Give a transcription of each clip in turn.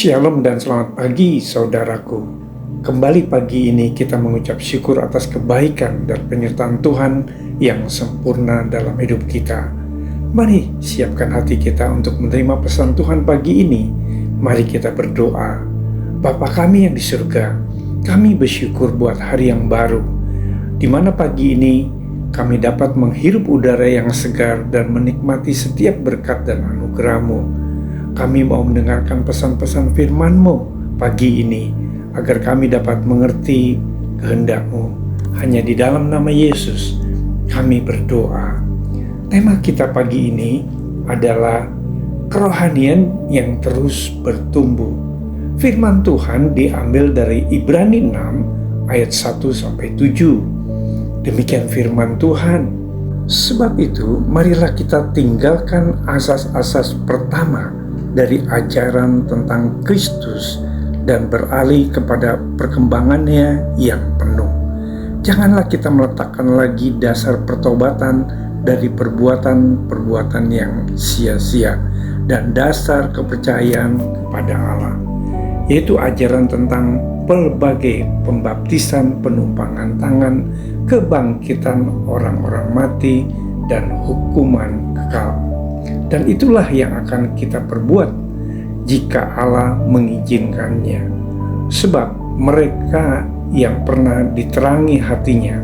Shalom dan selamat pagi saudaraku. Kembali pagi ini kita mengucap syukur atas kebaikan dan penyertaan Tuhan yang sempurna dalam hidup kita. Mari siapkan hati kita untuk menerima pesan Tuhan pagi ini. Mari kita berdoa. Bapa kami yang di surga, kami bersyukur buat hari yang baru, di mana pagi ini kami dapat menghirup udara yang segar dan menikmati setiap berkat dan anugerah-Mu. Kami mau mendengarkan pesan-pesan firman-Mu pagi ini, agar kami dapat mengerti kehendak-Mu. Hanya di dalam nama Yesus kami berdoa. Tema kita pagi ini adalah kerohanian yang terus bertumbuh. Firman Tuhan diambil dari Ibrani 6 ayat 1-7. Demikian firman Tuhan. Sebab itu, marilah kita tinggalkan asas-asas pertama dari ajaran tentang Kristus dan beralih kepada perkembangannya yang penuh. Janganlah kita meletakkan lagi dasar pertobatan dari perbuatan-perbuatan yang sia-sia dan dasar kepercayaan kepada Allah, yaitu ajaran tentang berbagai pembaptisan, penumpangan tangan, kebangkitan orang-orang mati, dan hukuman kekal. Dan itulah yang akan kita perbuat jika Allah mengizinkannya. Sebab mereka yang pernah diterangi hatinya,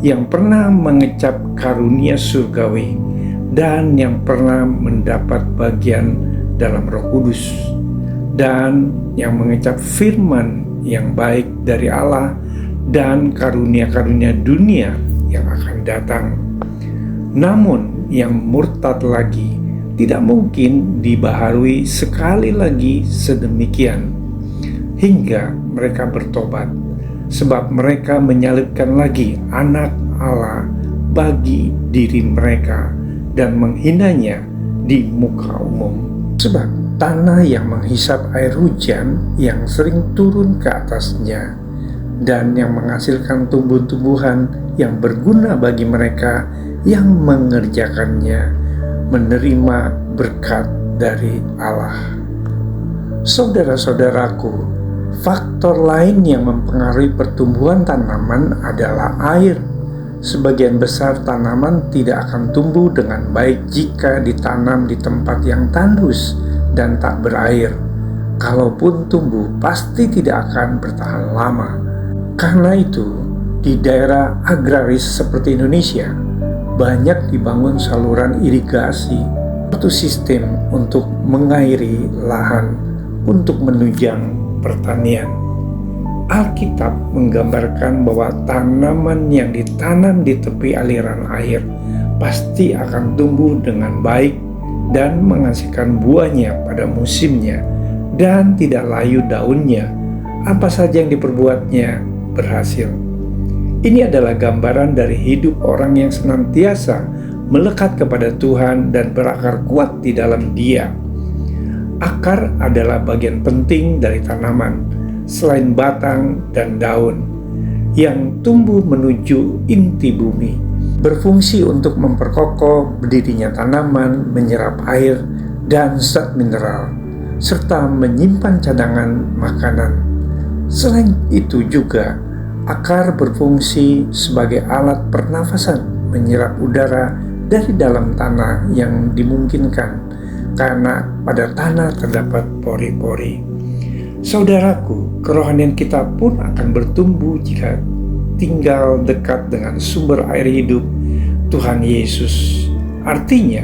yang pernah mengecap karunia surgawi, dan yang pernah mendapat bagian dalam Roh Kudus, dan yang mengecap firman yang baik dari Allah dan karunia-karunia dunia yang akan datang. Namun yang murtad lagi tidak mungkin dibaharui sekali lagi sedemikian hingga mereka bertobat, sebab mereka menyalibkan lagi anak Allah bagi diri mereka dan menghinanya di muka umum. Sebab tanah yang menghisap air hujan yang sering turun ke atasnya dan yang menghasilkan tumbuh-tumbuhan yang berguna bagi mereka yang mengerjakannya menerima berkat dari Allah. Saudara-saudaraku, faktor lain yang mempengaruhi pertumbuhan tanaman adalah air. Sebagian besar tanaman tidak akan tumbuh dengan baik jika ditanam di tempat yang tandus dan tak berair. Kalaupun tumbuh, pasti tidak akan bertahan lama. Karena itu, di daerah agraris seperti Indonesia, banyak dibangun saluran irigasi, satu sistem untuk mengairi lahan untuk menunjang pertanian. Alkitab menggambarkan bahwa tanaman yang ditanam di tepi aliran air pasti akan tumbuh dengan baik dan menghasilkan buahnya pada musimnya, dan tidak layu daunnya. Apa saja yang diperbuatnya berhasil. Ini adalah gambaran dari hidup orang yang senantiasa melekat kepada Tuhan dan berakar kuat di dalam Dia. Akar adalah bagian penting dari tanaman, selain batang dan daun, yang tumbuh menuju inti bumi, berfungsi untuk memperkokoh berdirinya tanaman, menyerap air dan zat mineral, serta menyimpan cadangan makanan. Selain itu juga, akar berfungsi sebagai alat pernafasan, menyerap udara dari dalam tanah yang dimungkinkan karena pada tanah terdapat pori-pori. Saudaraku, kerohanian kita pun akan bertumbuh jika tinggal dekat dengan sumber air hidup, Tuhan Yesus. Artinya,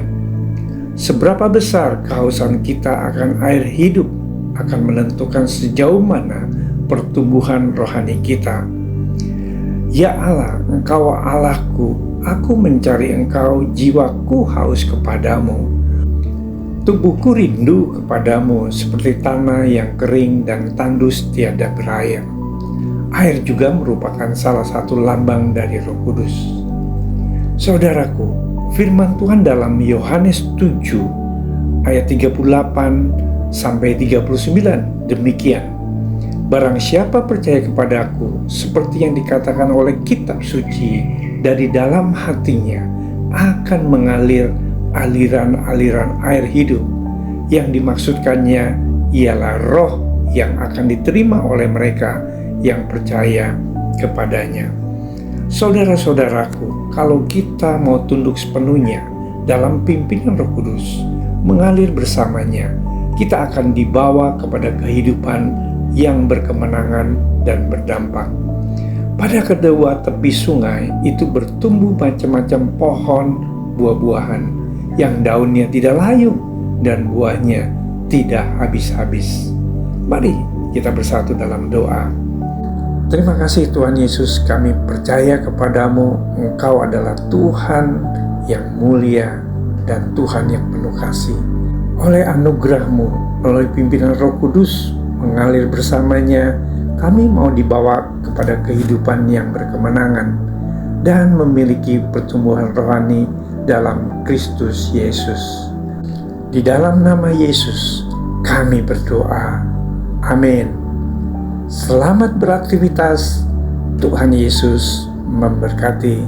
seberapa besar kehausan kita akan air hidup akan menentukan sejauh mana pertumbuhan rohani kita. Ya Allah, Engkau Allahku, aku mencari Engkau, jiwaku haus kepadamu. Tubuhku rindu kepadamu seperti tanah yang kering dan tandus tiada berair. Air juga merupakan salah satu lambang dari Roh Kudus. Saudaraku, firman Tuhan dalam Yohanes 7 ayat 38-39 demikian. Barang siapa percaya kepadaku, seperti yang dikatakan oleh kitab suci, dari dalam hatinya akan mengalir aliran-aliran air hidup. Yang dimaksudkannya ialah roh yang akan diterima oleh mereka yang percaya kepadanya. Saudara-saudaraku, kalau kita mau tunduk sepenuhnya dalam pimpinan Roh Kudus, mengalir bersamanya, kita akan dibawa kepada kehidupan yang berkemenangan dan berdampak. Pada kedua tepi sungai itu bertumbuh macam-macam pohon buah-buahan yang daunnya tidak layu dan buahnya tidak habis-habis. Mari kita bersatu dalam doa. Terima kasih Tuhan Yesus, kami percaya kepadamu, Engkau adalah Tuhan yang mulia dan Tuhan yang penuh kasih. Oleh anugerah-Mu, melalui pimpinan Roh Kudus mengalir bersamanya, kami mau dibawa kepada kehidupan yang berkemenangan dan memiliki pertumbuhan rohani dalam Kristus Yesus. Di dalam nama Yesus kami berdoa. Amin. Selamat beraktivitas. Tuhan Yesus memberkati.